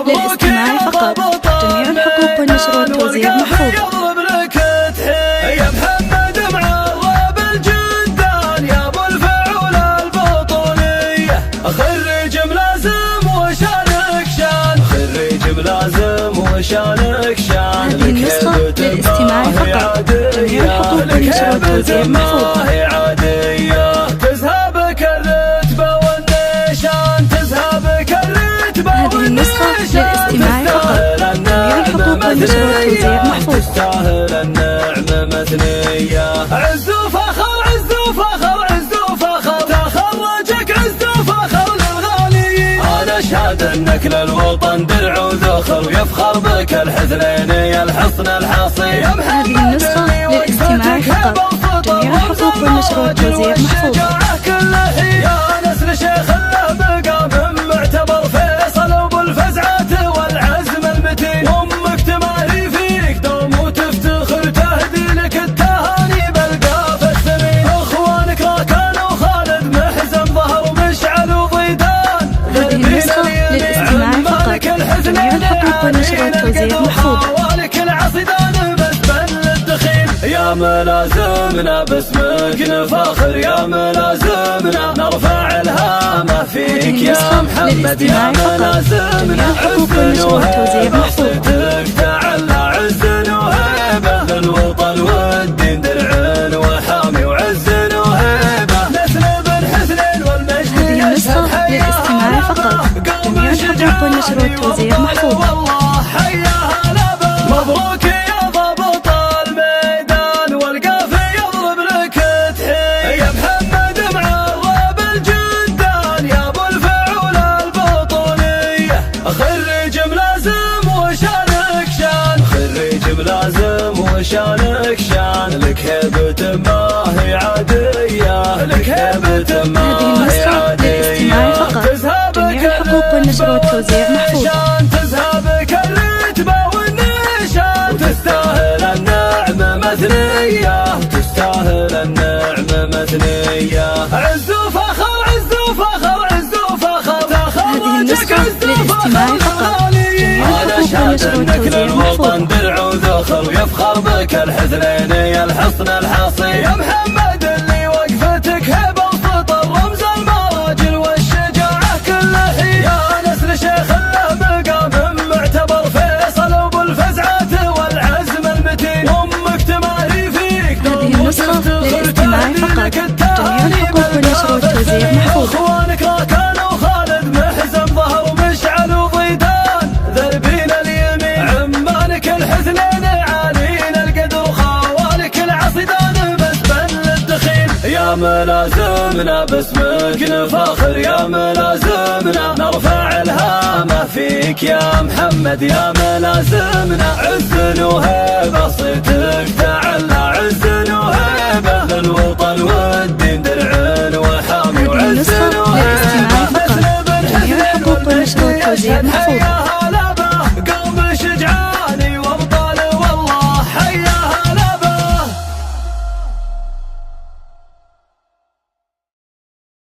للاستماع فقط. جميع الحقوق والنشر والتوزيع محفوظ. يا محمد معرب الجدان يا ابو الفعول البطولية، خريج ملازم وشانك شان، خريج ملازم وشانك شان. هذه النسخة للاستماع فقط. جميع الحقوق والنشر والتوزيع محفوظ. تذهبك الرتبة والنشان، تذهبك الرتبة هذه النسخة للاستماع فقط. جميع الحقوق والنشر والتوزيع محفوظ. تستاهل النعمة مثنية. عز وفخر عز وفخر عز وفخر، تخرجك عز وفخر للغاليين. أنا أشهد أنك للوطن درع وذخر، ويفخر بك الحثنين يا الحصن الحصين. هذه النسخة للاستماع فقط. جميع الحقوق والنشر والتوزيع محفوظ. يا نسل شيخ له مقام معتبر، فيصل ابو الفزعات والعزم المتين. امك تماري فيك دوم وتفتخر، تهدي لك التهاني بالقاف الثمين. اخوانك راكان وخالد محزن ظهر ومشعل وضيدان. هذه النسخة للاستماع فقط. جميع الحقوق والنشر والتوزيع محفوظ. يا ملازمنا باسمك نفاخر، يا ملازمنا نرفع الهامة فيك يا محمد. يا ملازمنا عز وهيبة، صيتك تعلى عز وهيبة. للوطن والدين درع وحامي وعز وهيبة. نسل بن حسنين والمجد. هذه النسخة للاستماع فقط. جميع الحقوق والنشر والتوزيع محفوظ. والله حياها لبا. مبروك يا ضابط الميدان، والقافي يضرب لك تحية. يا محمد معرب الجدان يا ابو الفعول البطولية، خريج ملازم وشانك شان، خريج ملازم وشانك شان. لك هيبة ما هي عادية، لك هيبة ما هي عادية. هذه النسخة للاستماع فقط. جميع الحقوق والنشر والتوزيع محفوظ. تذهبك الرتبة والنشان، تستاهل النعمة مثنية، تستاهل النعمة مثنية. عز وفخر عز وفخر عز وفخر، هذه النسخة للاستماع فقط. جميع الحقوق والنشر والتوزيع محفوظ. درع وذخر، ويفخر بك الحثنين يا الحصن الحصين. يا محمد اللي وقفتك هبة وسطر، رمز المراجل والشجاعة كله. يا نسل شيخ له مقام معتبر، فيصل ابو الفزعات والعزم المتين. امك تماري فيك دوم. هذه النسخة للاستماع فقط. جميع الحقوق والنشر والتوزيع محفوظ. اخوانك راكان وخالد محزن ظهر ومشعل وضيدان. ذربين اليمين عمانك الحثنين، عالين القدر وخوالك العصيدان بسبن للدخيل. يا ملازمنا باسمك نفاخر، يا ملازمنا نرفع الهامة فيك يا محمد. يا ملازمنا عز وهيبة، صيتك